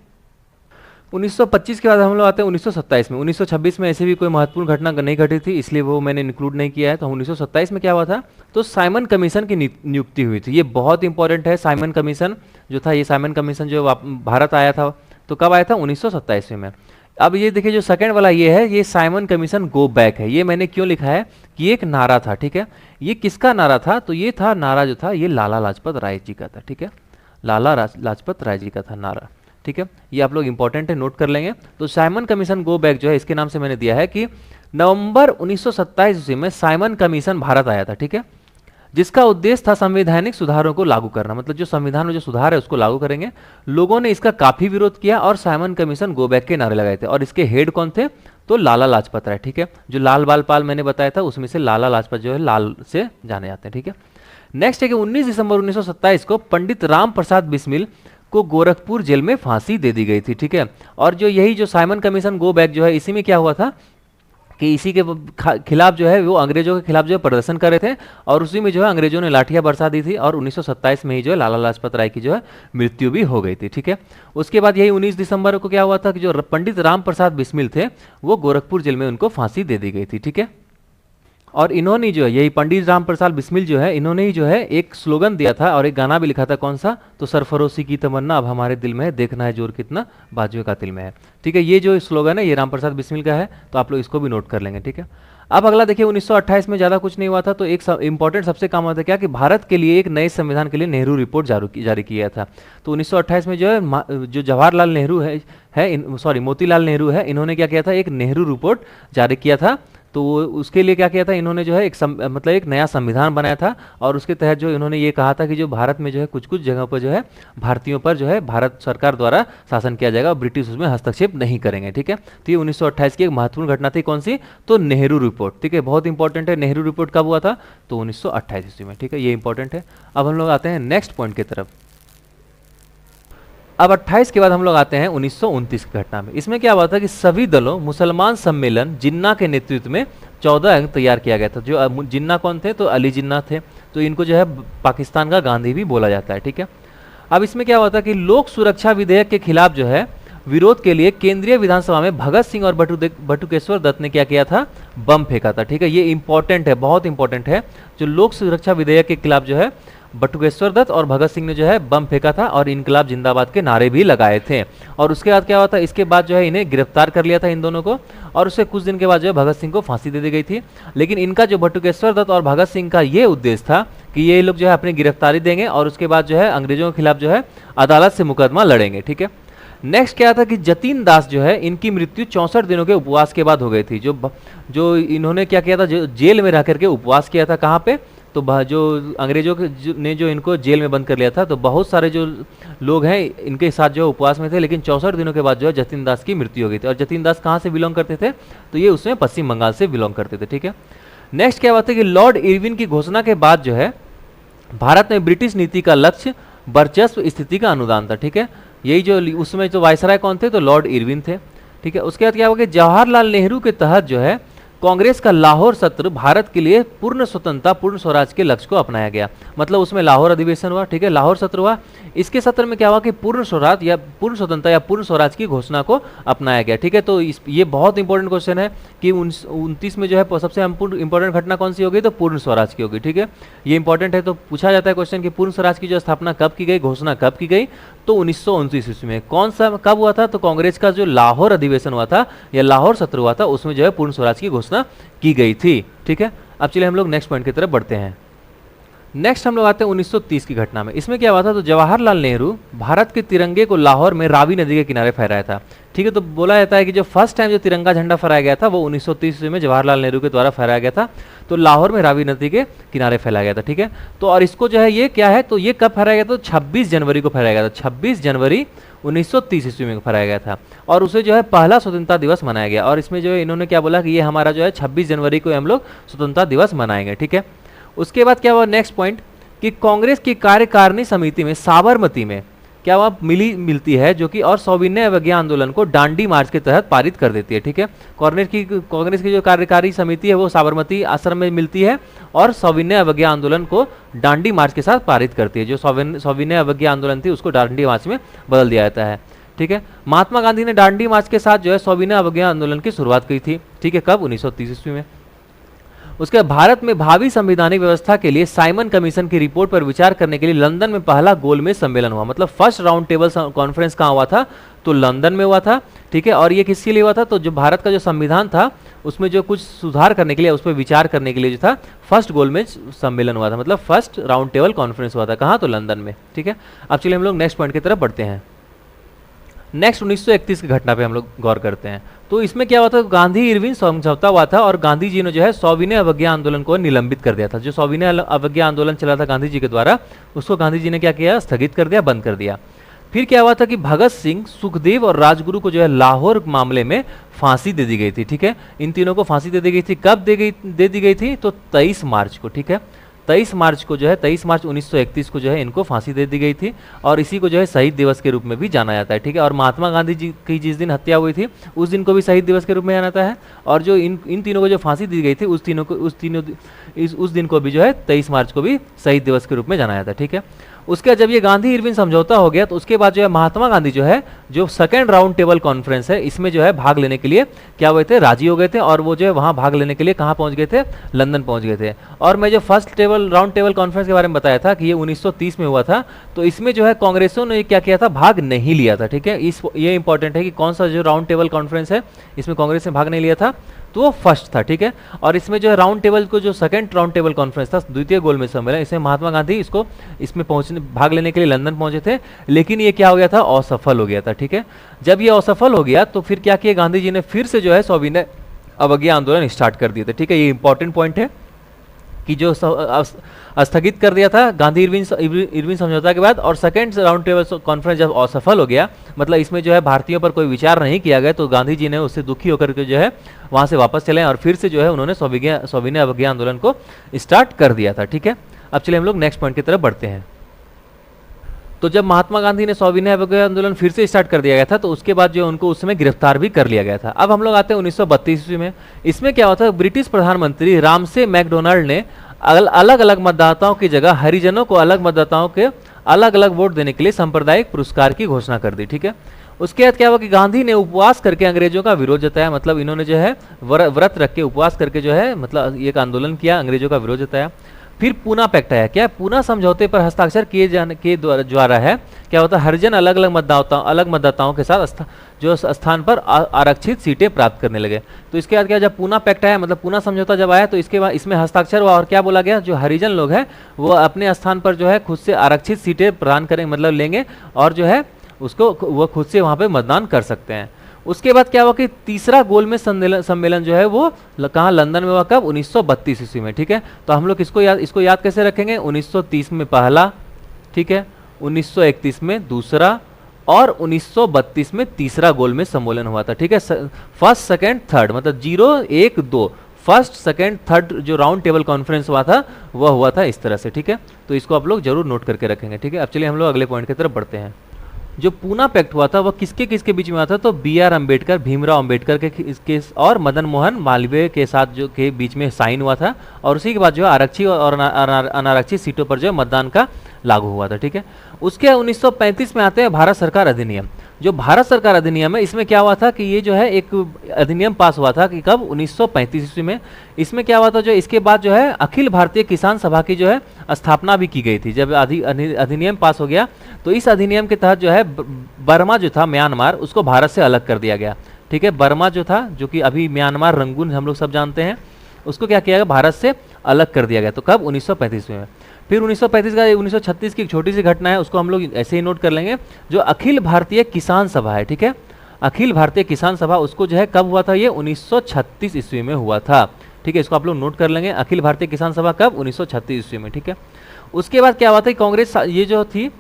1925 के बाद हम लोग आते हैं 1927 में। 1926 में ऐसे भी कोई महत्वपूर्ण घटना नहीं घटी थी, इसलिए वो मैंने इंक्लूड नहीं किया है। तो 1927 में क्या हुआ था, तो साइमन कमीशन की नियुक्ति हुई थी। ये बहुत इंपॉर्टेंट है, साइमन कमीशन जो था, ये साइमन कमीशन जो भारत आया था, तो कब आया था, 1927 में। अब ये देखिए जो सेकंड वाला ये है, ये साइमन कमीशन गो बैक है। ये मैंने क्यों लिखा है कि ये एक नारा था, ठीक है। ये किसका नारा था? तो ये था नारा जो था ये लाला लाजपत राय जी का था, ठीक है। लाला लाजपत राय जी का था नारा, ठीक है। ये आप लोग इंपॉर्टेंट है, नोट कर लेंगे। तो साइमन कमीशन गो बैक जो है इसके नाम से मैंने दिया है कि नवंबर 1927 ईस्वी में साइमन कमीशन भारत आया था, ठीक है, जिसका उद्देश्य था संवैधानिक सुधारों को लागू करना। मतलब जो संविधान में जो सुधार है उसको लागू करेंगे। लोगों ने इसका काफी विरोध किया और साइमन कमीशन गो बैक के नारे लगाए थे। और इसके हेड कौन थे? तो लाला लाजपत राय, ठीक है। जो लाल बाल पाल मैंने बताया था उसमें से लाला लाजपत जो है लाल से जाने जाते हैं, ठीक है। नेक्स्ट है कि 19 दिसंबर 1927 को पंडित राम प्रसाद बिस्मिल को गोरखपुर जेल में फांसी दे दी गई थी, ठीक है। और जो यही जो साइमन कमीशन गो बैक जो है इसी में क्या हुआ था कि इसी के खिलाफ जो है वो अंग्रेजों के खिलाफ जो है प्रदर्शन कर रहे थे और उसी में जो है अंग्रेजों ने लाठियां बरसा दी थी और 1927 में ही जो है लाला लाजपत राय की जो है मृत्यु भी हो गई थी, ठीक है। उसके बाद यही 19 दिसंबर को क्या हुआ था कि जो पंडित राम प्रसाद बिस्मिल थे वो गोरखपुर जेल में उनको फांसी दे दी गई थी, ठीक है। और इन्होंने जो है यही पंडित राम प्रसाद बिस्मिल जो है इन्होंने ही जो है एक स्लोगन दिया था और एक गाना भी लिखा था, कौन सा? तो सरफरोशी की तमन्ना अब हमारे दिल में है, देखना है जोर कितना बाजुए का तिल में है, ठीक है। ये जो स्लोगन है ये राम प्रसाद बिस्मिल का है, तो आप लोग इसको भी नोट कर लेंगे, ठीक है। अब अगला देखिए 1928 में ज़्यादा कुछ नहीं हुआ था, तो एक इंपॉर्टेंट सबसे काम होता है क्या कि भारत के लिए एक नए संविधान के लिए नेहरू रिपोर्ट जारी किया था। तो 1928 में जो है जो जवाहरलाल नेहरू है मोतीलाल नेहरू है, इन्होंने क्या किया था? एक नेहरू रिपोर्ट जारी किया था। तो उसके लिए क्या किया था इन्होंने जो है मतलब एक नया संविधान बनाया था और उसके तहत जो इन्होंने ये कहा था कि जो भारत में जो है कुछ कुछ जगहों पर जो है भारतीयों पर जो है भारत सरकार द्वारा शासन किया जाएगा और ब्रिटिश उसमें हस्तक्षेप नहीं करेंगे, ठीक है। तो ये 1928 की एक महत्वपूर्ण घटना थी, कौन सी? तो नेहरू रिपोर्ट, ठीक है। बहुत इंपॉर्टेंट है। नेहरू रिपोर्ट कब हुआ था? तो 1928 ईस्वी में, ठीक है। ये इंपॉर्टेंट है। अब हम लोग आते हैं नेक्स्ट पॉइंट की तरफ। अब 28 के बाद हम लोग आते हैं 1929 की घटना में। इसमें क्या हुआ था कि सभी दलों मुसलमान सम्मेलन जिन्ना के नेतृत्व में 14 अंक तैयार किया गया था। जो जिन्ना कौन थे? तो अली जिन्ना थे। तो इनको जो है पाकिस्तान का गांधी भी बोला जाता है, ठीक है। अब इसमें क्या हुआ था कि लोक सुरक्षा विधेयक के खिलाफ जो है विरोध के लिए केंद्रीय विधानसभा में भगत सिंह और बटुकेश्वर दत्त ने क्या किया था? बम फेंका था, ठीक है। ये इंपॉर्टेंट है, बहुत इंपॉर्टेंट है। जो लोक सुरक्षा विधेयक के खिलाफ जो है बटुकेश्वर दत्त और भगत सिंह ने जो है बम फेंका था और इनकलाब जिंदाबाद के नारे भी लगाए थे। और उसके बाद क्या हुआ था? इसके बाद जो है इन्हें गिरफ्तार कर लिया था इन दोनों को और उससे कुछ दिन के बाद जो है भगत सिंह को फांसी दे दी गई थी। लेकिन इनका जो बटुकेश्वर दत्त और भगत सिंह का ये उद्देश्य था कि ये लोग जो है अपनी गिरफ्तारी देंगे और उसके बाद जो है अंग्रेजों के खिलाफ जो है अदालत से मुकदमा लड़ेंगे, ठीक है। नेक्स्ट क्या था कि जतीन दास जो है इनकी मृत्यु 64 दिनों के उपवास के बाद हो गई थी। जो इन्होंने क्या किया था? जो जेल में रह करके उपवास किया था, कहाँ पे? तो जो अंग्रेजों ने जो इनको जेल में बंद कर लिया था, तो बहुत सारे जो लोग हैं इनके साथ जो उपवास में थे, लेकिन 64 दिनों के बाद जो है जतीन दास की मृत्यु हो गई थी। और जतीन दास कहाँ से बिलोंग करते थे? तो ये उसमें पश्चिम बंगाल से बिलोंग करते थे, ठीक है। नेक्स्ट क्या बात है कि लॉर्ड इरविन की घोषणा के बाद जो है भारत में ब्रिटिश नीति का लक्ष्य वर्चस्व स्थिति का अनुदान था, ठीक है। यही जो उसमें जो वायसराय कौन थे? तो लॉर्ड इरविन थे, ठीक है। उसके बाद क्या हुआ कि जवाहरलाल नेहरू के तहत जो है कांग्रेस का लाहौर सत्र भारत के लिए पूर्ण स्वतंत्रता पूर्ण स्वराज के लक्ष्य को अपनाया गया। मतलब उसमें लाहौर अधिवेशन हुआ, ठीक है, लाहौर सत्र हुआ। इसके सत्र में क्या हुआ कि पूर्ण स्वराज या पूर्ण स्वतंत्रता या पूर्ण स्वराज की घोषणा को अपनाया गया, ठीक है। तो ये बहुत इंपॉर्टेंट क्वेश्चन है कि 29 में जो है सबसे इंपॉर्टेंट घटना कौन सी होगी? तो पूर्ण स्वराज की होगी, ठीक है। ये इंपॉर्टेंट है। तो पूछा जाता है क्वेश्चन कि पूर्ण स्वराज की जो स्थापना कब की गई, घोषणा कब की गई? तो 1929 ईस्वी में। कौन सा कब हुआ था? तो कांग्रेस का जो लाहौर अधिवेशन हुआ था या लाहौर सत्र हुआ था, उसमें जो है पूर्ण स्वराज की घोषणा की गई थी, ठीक है। अब चलिए हम लोग नेक्स्ट पॉइंट की तरफ बढ़ते हैं। नेक्स्ट हम लोग आते हैं 1930 की घटना में। इसमें क्या हुआ था? तो जवाहरलाल नेहरू भारत के तिरंगे को लाहौर में रावी नदी के किनारे फहराया था, ठीक है। तो बोला जाता है कि जो फर्स्ट टाइम जो तिरंगा झंडा फहराया गया था वो 1930 ईस्वी में जवाहरलाल नेहरू के द्वारा फहराया गया था। तो लाहौर में रावी नदी के किनारे फैलाया गया था, ठीक है। तो और इसको जो है ये क्या है? तो ये कब फहराया गया था? तो 26 जनवरी को फहराया गया था। 26 जनवरी 1930 ईस्वी में फहराया गया था और उसे जो है पहला स्वतंत्रता दिवस मनाया गया। और इसमें जो है इन्होंने क्या बोला कि ये हमारा जो है 26 जनवरी को हम लोग स्वतंत्रता दिवस मनाएंगे, ठीक है। उसके बाद क्या हुआ? नेक्स्ट पॉइंट कि कांग्रेस की कार्यकारिणी समिति में साबरमती में क्या हुआ? मिलती है जो कि और सविनय अवज्ञा आंदोलन को डांडी मार्च के तहत पारित कर देती है, ठीक है। कांग्रेस की जो कार्यकारी समिति है वो साबरमती आश्रम में मिलती है और सविनय अवज्ञा आंदोलन को डांडी मार्च के साथ पारित करती है। जो सविनय अवज्ञा आंदोलन थी उसको डांडी मार्च में बदल दिया जाता है, ठीक है। महात्मा गांधी ने डांडी मार्च के साथ जो है सविनय अवज्ञा आंदोलन की शुरुआत की थी, ठीक है। कब? 1930 ईस्वी में। उसके बाद भारत में भावी संवैधानिक व्यवस्था के लिए साइमन कमीशन की रिपोर्ट पर विचार करने के लिए लंदन में पहला गोलमेज सम्मेलन हुआ। मतलब फर्स्ट राउंड टेबल कॉन्फ्रेंस कहाँ हुआ था, तो लंदन में हुआ था, ठीक है। और ये किसके लिए हुआ था, तो जो भारत का जो संविधान था उसमें जो कुछ सुधार करने के लिए, उस पर विचार करने के लिए जो था फर्स्ट गोलमेज सम्मेलन हुआ था, मतलब फर्स्ट राउंड टेबल कॉन्फ्रेंस हुआ था। कहाँ, तो लंदन में, ठीक है। अब चलिए हम लोग नेक्स्ट पॉइंट की तरफ बढ़ते हैं। नेक्स्ट 1931 की घटना पे हम लोग गौर करते हैं। तो इसमें क्या हुआ था, गांधी इरविन समझौता हुआ था और गांधी जी ने जो है सविनय अवज्ञा आंदोलन को निलंबित कर दिया था। जो सविनय अवज्ञा आंदोलन चला था गांधी जी के द्वारा, उसको गांधी जी ने क्या किया, स्थगित कर दिया, बंद कर दिया। फिर क्या हुआ था कि भगत सिंह, सुखदेव और राजगुरु को जो है लाहौर मामले में फांसी दे दी गई थी, ठीक है। इन तीनों को फांसी दे दी गई थी। कब दे दी गई थी, तो 23 मार्च को, ठीक है। 23 मार्च को जो है, 23 मार्च 1931 को जो है इनको फांसी दे दी गई थी और इसी को जो है शहीद दिवस के रूप में भी जाना जाता है, ठीक है। और महात्मा गांधी जी की जिस दिन हत्या हुई थी उस दिन को भी शहीद दिवस के रूप में जाना जाता है। और जो इन तीनों को जो फांसी दी गई थी उस दिन को भी जो है 23 मार्च को भी शहीद दिवस के रूप में जाना जाता है, ठीक है। उसके बाद जब ये गांधी इरविन समझौता हो गया तो उसके बाद जो है महात्मा गांधी जो है जो सेकेंड राउंड टेबल कॉन्फ्रेंस है इसमें जो है भाग लेने के लिए क्या हुए थे, राजी हो गए थे। और वो जो है वहां भाग लेने के लिए कहाँ पहुंच गए थे, लंदन पहुंच गए थे। और मैं जो फर्स्ट राउंड टेबल कॉन्फ्रेंस के बारे में बताया था कि ये 1930 में हुआ था, तो इसमें जो है कांग्रेसों ने क्या किया था, भाग नहीं लिया था, ठीक है। ये इंपॉर्टेंट है कि कौन सा जो राउंड टेबल कॉन्फ्रेंस है इसमें कांग्रेस ने भाग नहीं लिया था, तो वो फर्स्ट था, ठीक है। और इसमें जो है राउंड टेबल को जो सेकंड राउंड टेबल कॉन्फ्रेंस था, द्वितीय गोलमेज सम्मेलन, इसमें महात्मा गांधी इसमें भाग लेने के लिए लंदन पहुंचे थे, लेकिन ये क्या हो गया था, असफल हो गया था, ठीक है। जब ये असफल हो गया तो फिर क्या किया गांधी जी ने, फिर से जो है सविनय अवज्ञा आंदोलन स्टार्ट कर दिए थे, ठीक है। ये इंपॉर्टेंट पॉइंट है कि जो स्थगित कर दिया था गांधी इरविन समझौता के बाद, और सेकंड राउंड टेबल कॉन्फ्रेंस जब असफल हो गया, मतलब इसमें जो है भारतीयों पर कोई विचार नहीं किया गया, तो गांधी जी ने उससे दुखी होकर के जो है वहां से वापस चले और फिर से जो है उन्होंने सविनय अवज्ञा आंदोलन को स्टार्ट कर दिया था, ठीक है। अब चलिए हम लोग नेक्स्ट पॉइंट की तरफ बढ़ते हैं। तो जब महात्मा गांधी ने सविनय अवज्ञा आंदोलन फिर से स्टार्ट कर दिया गया था, तो उसके बाद जो उनको उस समय गिरफ्तार भी कर लिया गया था। अब हम लोग आते हैं 1932 ईस्वी में। इसमें क्या हुआ था, ब्रिटिश प्रधानमंत्री रामसे मैकडोनाल्ड ने अलग अलग मतदाताओं की जगह हरिजनों को अलग मतदाताओं के अलग अलग वोट देने के लिए सांप्रदायिक पुरस्कार की घोषणा कर दी, ठीक है। उसके बाद क्या हुआ कि गांधी ने उपवास करके अंग्रेजों का विरोध जताया, मतलब इन्होंने जो है व्रत रख के उपवास करके जो है मतलब एक आंदोलन किया, अंग्रेजों का विरोध जताया। फिर पूना पैक्ट आया, क्या पूना समझौते पर हस्ताक्षर किए जाने के द्वारा है क्या होता है, हरिजन अलग अलग मतदाताओं के साथ जो स्थान पर आरक्षित सीटें प्राप्त करने लगे। तो इसके बाद क्या, जब पूना पैक्ट आया, मतलब पूना समझौता जब आया, तो इसके बाद इसमें हस्ताक्षर हुआ और क्या बोला गया, जो हरिजन लोग हैं वो अपने स्थान पर जो है खुद से आरक्षित सीटें प्रदान करेंगे, मतलब लेंगे और जो है उसको वो खुद से वहाँ पे मतदान कर सकते हैं। उसके बाद क्या हुआ कि तीसरा गोलमेज सम्मेलन जो है वो कहाँ, लंदन में हुआ, कब, 1932 ईस्वी में, ठीक है। तो हम लोग इसको याद कैसे रखेंगे, 1930 में पहला, ठीक है, 1931 में दूसरा और 1932 में तीसरा गोलमेज सम्मेलन हुआ था, ठीक है। फर्स्ट सेकंड थर्ड, मतलब 0 1 2 फर्स्ट सेकंड थर्ड जो राउंड टेबल कॉन्फ्रेंस हुआ था वह हुआ था इस तरह से, ठीक है। तो इसको आप लोग जरूर नोट करके रखेंगे, ठीक है। अब चलिए हम लोग अगले पॉइंट की तरफ बढ़ते हैं। जो पूना पैक्ट हुआ था वह किसके बीच में हुआ था, तो BR अम्बेडकर, भीमराव अम्बेडकर के और मदन मोहन मालवीय के साथ जो के बीच में साइन हुआ था, और उसी के बाद जो आरक्षित और अनारक्षित सीटों पर जो मतदान का लागू हुआ था, ठीक है। उसके 1935 में आते हैं भारत सरकार अधिनियम। जो भारत सरकार अधिनियम है इसमें क्या हुआ था कि ये जो है एक अधिनियम पास हुआ था कि कब, 1935 ईस्वी में। इसमें क्या हुआ था, जो इसके बाद जो है अखिल भारतीय किसान सभा की जो है स्थापना भी की गई थी। जब अधिनियम पास हो गया तो इस अधिनियम के तहत जो है बर्मा जो था, म्यांमार, उसको भारत से अलग कर दिया गया, ठीक है। बर्मा जो था, जो कि अभी म्यांमार रंगून हम लोग सब जानते हैं, उसको क्या किया गया, भारत से अलग कर दिया गया। तो कब, 1935 में। फिर 1935 का 1936 की एक छोटी सी घटना है, उसको हम लोग ऐसे ही नोट कर लेंगे। जो अखिल भारतीय किसान सभा है, ठीक है, अखिल भारतीय किसान सभा, उसको जो है कब हुआ था, ये 1936 ईस्वी में हुआ था, ठीक है। इसको आप लोग नोट कर लेंगे, अखिल भारतीय किसान सभा कब, 1936 ईस्वी में, ठीक है। उसके बाद क्या हुआ था, कांग्रेस ये जो थी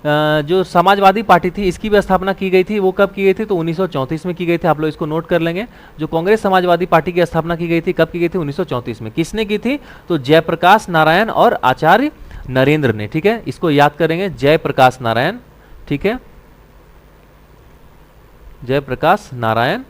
जो समाजवादी पार्टी थी, इसकी भी स्थापना की गई थी। वो कब की गई थी, तो 1934 में की गई थी। आप लोग इसको नोट कर लेंगे। जो कांग्रेस समाजवादी पार्टी की स्थापना की गई थी, कब की गई थी, 1934 में। किसने की थी, तो जयप्रकाश नारायण और आचार्य नरेंद्र ने, ठीक है। इसको याद करेंगे, जयप्रकाश नारायण, ठीक है, जयप्रकाश नारायण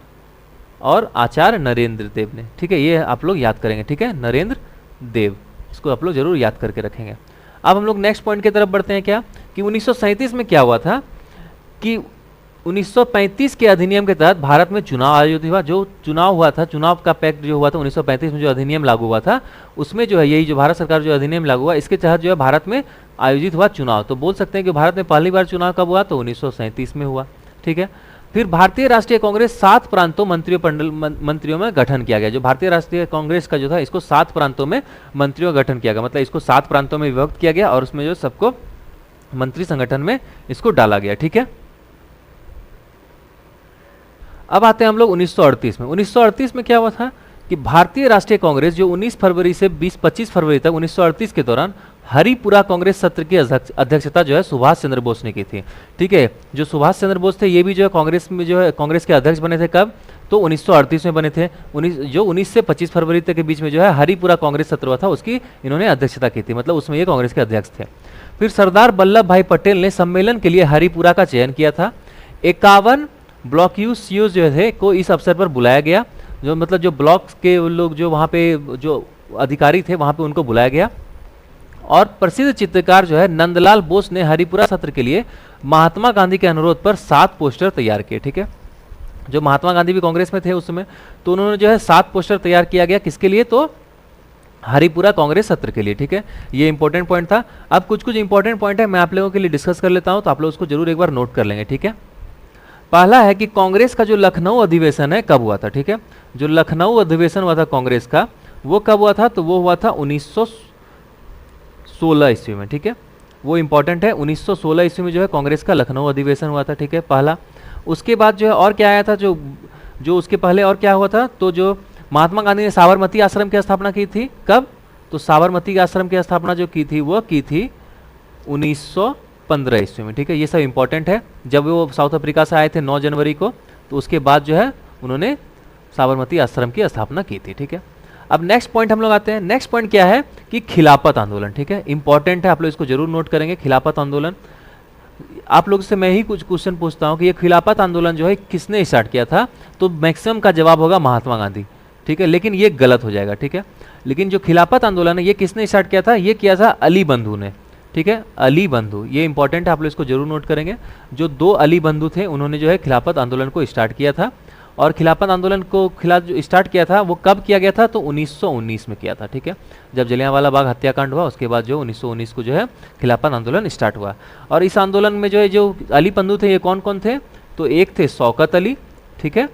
और आचार्य नरेंद्र देव ने, ठीक है। ये आप लोग याद करेंगे, ठीक है, नरेंद्र देव, इसको आप लोग जरूर याद करके रखेंगे। अब हम लोग नेक्स्ट पॉइंट की तरफ बढ़ते हैं, क्या कि 1937 में क्या हुआ था कि 1935 के अधिनियम के तहत भारत में चुनाव आयोजित हुआ। जो चुनाव हुआ था, चुनाव का पैक्ट जो हुआ था 1935 में, जो अधिनियम लागू हुआ था, उसमें जो है यही जो भारत सरकार जो अधिनियम लागू हुआ, इसके तहत जो है भारत में आयोजित हुआ चुनाव। तो बोल सकते हैं कि भारत में पहली बार चुनाव कब हुआ, तो 1937 में हुआ। ठीक है। फिर भारतीय राष्ट्रीय कांग्रेस 7 प्रांतों मंत्रियों में गठन किया गया। जो भारतीय राष्ट्रीय कांग्रेस का जो था, इसको 7 प्रांतों में मंत्रियों का गठन किया गया, मतलब इसको 7 प्रांतों में विभक्त किया गया और उसमें जो सबको मंत्री संगठन में इसको डाला गया। ठीक है। अब आते हैं हम लोग 1938 में। 1938 में क्या हुआ था कि भारतीय राष्ट्रीय कांग्रेस जो 19 फरवरी से 25 फरवरी तक 1938 के दौरान हरिपुरा कांग्रेस सत्र की अध्यक्षता जो है सुभाष चंद्र बोस ने की थी। ठीक है। जो सुभाष चंद्र बोस थे, ये भी जो है कांग्रेस में जो है कांग्रेस के अध्यक्ष बने थे। कब, तो 1938 में बने थे। 19 से 25 फरवरी तक के बीच में जो है हरिपुरा कांग्रेस सत्र हुआ था, उसकी इन्होंने अध्यक्षता की थी, मतलब उसमें ये कांग्रेस के अध्यक्ष थे। फिर सरदार वल्लभ भाई पटेल ने सम्मेलन के लिए हरिपुरा का चयन किया था। 51 ब्लॉक सीओ जो थे को इस अवसर पर बुलाया गया, जो मतलब जो ब्लॉक के लोग जो वहाँ पे जो अधिकारी थे वहाँ पे उनको बुलाया गया। और प्रसिद्ध चित्रकार जो है नंदलाल बोस ने हरिपुरा सत्र के लिए महात्मा गांधी के अनुरोध पर 7 पोस्टर तैयार किए। ठीक है। जो महात्मा गांधी भी कांग्रेस में थे उस समय, तो उन्होंने जो है 7 पोस्टर तैयार किया गया, किसके लिए, तो हरिपुरा कांग्रेस सत्र के लिए। ठीक है। ये इंपॉर्टेंट पॉइंट था। अब कुछ इंपॉर्टेंट पॉइंट है, मैं आप लोगों के लिए डिस्कस कर लेता हूँ, तो आप लोग उसको जरूर एक बार नोट कर लेंगे। ठीक है। पहला है कि कांग्रेस का जो लखनऊ अधिवेशन है कब हुआ था। ठीक है। जो लखनऊ अधिवेशन हुआ था कांग्रेस का, वो कब हुआ था, तो वो हुआ था 1916 ईस्वी में। ठीक है। वो इंपॉर्टेंट है। 1916 ईस्वी में जो है कांग्रेस का लखनऊ अधिवेशन हुआ था। ठीक है, पहला। उसके बाद जो है और क्या आया था, जो उसके पहले और क्या हुआ था, तो जो महात्मा गांधी ने साबरमती आश्रम की स्थापना की थी। कब, तो साबरमती आश्रम की स्थापना जो की थी वो की थी 1915 ईस्वी में। ठीक है। ये सब इंपॉर्टेंट है। जब वो साउथ अफ्रीका से आए थे 9 जनवरी को, तो उसके बाद जो है उन्होंने साबरमती आश्रम की स्थापना की थी। ठीक है। अब नेक्स्ट पॉइंट हम लोग आते हैं। नेक्स्ट पॉइंट क्या है कि खिलाफत आंदोलन। ठीक है, इंपॉर्टेंट है, आप लोग इसको जरूर नोट करेंगे। खिलाफत आंदोलन, आप लोग से मैं ही कुछ क्वेश्चन पूछता हूं कि ये खिलाफत आंदोलन जो है किसने स्टार्ट किया था, तो मैक्सिमम का जवाब होगा महात्मा गांधी। ठीक है, लेकिन ये गलत हो जाएगा। ठीक है, लेकिन जो खिलाफत आंदोलन है ये किसने स्टार्ट किया था, ये किया था अली बंधु ने। ठीक है, अली बंधु, ये इंपॉर्टेंट है, आप लोग इसको जरूर नोट करेंगे। जो 2 अली बंधु थे उन्होंने जो है खिलाफत आंदोलन को स्टार्ट किया था। और खिलाफत आंदोलन को जो स्टार्ट किया था वो कब किया गया था, तो 1919 में किया था। ठीक है, जब जलियांवाला बाग हत्याकांड हुआ उसके बाद जो 1919 को जो है खिलाफत आंदोलन स्टार्ट हुआ। और इस आंदोलन में जो है जो अली बंधु थे ये कौन कौन थे, तो एक थे शौकत अली, ठीक है,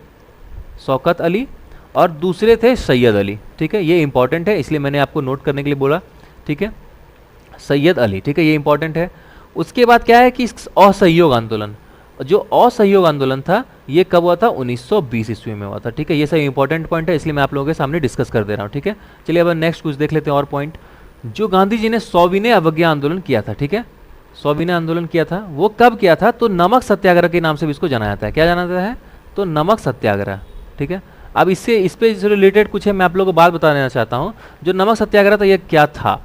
शौकत अली, और दूसरे थे सैयद अली। ठीक है, ये इंपॉर्टेंट है, इसलिए मैंने आपको नोट करने के लिए बोला। ठीक है, सैयद अली, ठीक है, ये इंपॉर्टेंट है। उसके बाद क्या है कि असहयोग आंदोलन, जो असहयोग आंदोलन था ये कब हुआ था, 1920 ईस्वी में हुआ था। ठीक है, ये सब इंपॉर्टेंट पॉइंट है, इसलिए मैं आप लोगों के सामने डिस्कस कर दे रहा हूँ। ठीक है, चलिए अब नेक्स्ट कुछ देख लेते हैं और पॉइंट। जो गांधी जी ने सविनय अवज्ञा आंदोलन किया था, ठीक है, सविनय आंदोलन किया था, वो कब किया था, तो नमक सत्याग्रह के नाम से भी इसको जाना जाता है। क्या जाना जाता है, तो नमक सत्याग्रह। ठीक है, अब इस पे रिलेटेड कुछ है, मैं आप लोगों को बात बता देना चाहता हूँ। जो नमक सत्याग्रह था ये क्या था,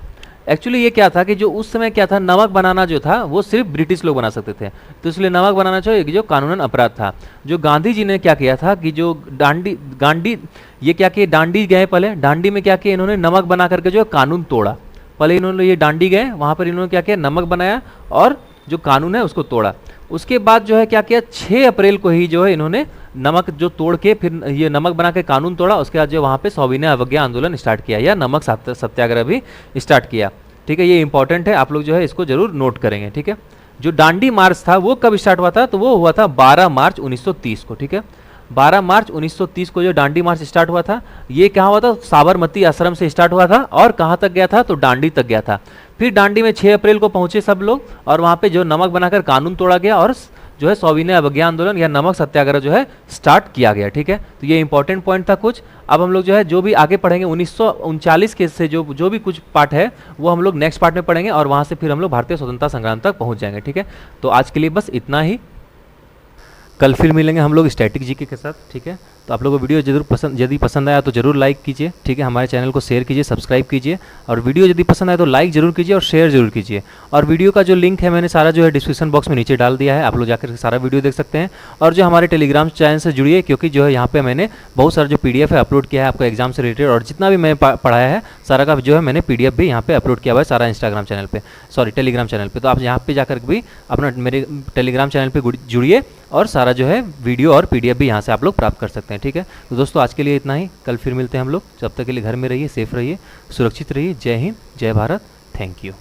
एक्चुअली ये क्या था कि जो उस समय क्या था, नमक बनाना जो था वो सिर्फ ब्रिटिश लोग बना सकते थे, तो इसलिए नमक बनाना चाहिए जो कानूनन अपराध था। जो गांधी जी ने क्या किया था कि जो गांडी ये क्या किए, डांडी गए, पहले डांडी में क्या किया, इन्होंने नमक बना करके जो कानून तोड़ा। पहले इन्होंने ये डांडी गए, वहाँ पर इन्होंने क्या किया, नमक बनाया और जो कानून है उसको तोड़ा। उसके बाद जो है क्या किया, 6 अप्रैल को ही जो है इन्होंने नमक जो तोड़ के फिर ये नमक बना के कानून तोड़ा। उसके बाद जो वहाँ पे सविनय अवज्ञा आंदोलन स्टार्ट किया या नमक सत्याग्रह भी स्टार्ट किया। ठीक है, ये इंपॉर्टेंट है, आप लोग जो है इसको जरूर नोट करेंगे। ठीक है, जो डांडी मार्च था वो कब स्टार्ट हुआ था, तो वो हुआ था 12 मार्च 1930 को। ठीक है, 12 मार्च 1930 को जो डांडी मार्च स्टार्ट हुआ था, ये कहाँ हुआ था, साबरमती आश्रम से स्टार्ट हुआ था और कहाँ तक गया था, तो डांडी तक गया था। फिर डांडी में 6 अप्रैल को पहुंचे सब लोग और वहाँ पे जो नमक बनाकर कानून तोड़ा गया और जो है सविनय अवज्ञा आंदोलन या नमक सत्याग्रह जो है स्टार्ट किया गया। ठीक है, तो ये इंपॉर्टेंट पॉइंट था कुछ। अब हम लोग जो है जो भी आगे पढ़ेंगे 1939 के से जो भी कुछ पार्ट है वो हम लोग नेक्स्ट पार्ट में पढ़ेंगे और वहाँ से फिर हम लोग भारतीय स्वतंत्रता संग्राम तक पहुँच जाएंगे। ठीक है, तो आज के लिए बस इतना ही, कल फिर मिलेंगे हम लोग स्टैटिक जीके के साथ। ठीक है, तो आप लोगों को वीडियो यदि पसंद आया तो जरूर लाइक कीजिए। ठीक है, हमारे चैनल को शेयर कीजिए, सब्सक्राइब कीजिए, और वीडियो यदि पसंद आए तो लाइक जरूर कीजिए और शेयर जरूर कीजिए। और वीडियो का जो लिंक है मैंने सारा जो है डिस्क्रिप्शन बॉक्स में नीचे डाल दिया है, आप लोग जाकर सारा वीडियो देख सकते हैं। और जो हमारे टेलीग्राम चैनल से जुड़िए, क्योंकि जो है यहाँ पे मैंने बहुत सारा जो PDF है अपलोड किया है आपको एग्जाम से रिलेटेड, और जितना भी मैं पढ़ाया है सारा का जो है मैंने PDF भी यहाँ पे अपलोड किया हुआ है सारा इंस्टाग्राम चैनल पे, सॉरी टेलीग्राम चैनल पे। तो आप यहाँ पे जाकर भी अपना मेरे टेलीग्राम चैनल पे जुड़िए और सारा जो है वीडियो और PDF भी यहाँ से आप लोग प्राप्त कर सकते हैं। ठीक है, तो दोस्तों आज के लिए इतना ही, कल फिर मिलते हैं हम लोग। जब तक के लिए घर में रहिए, सेफ रहिए, सुरक्षित रहिए। जय हिंद, जय भारत, थैंक यू।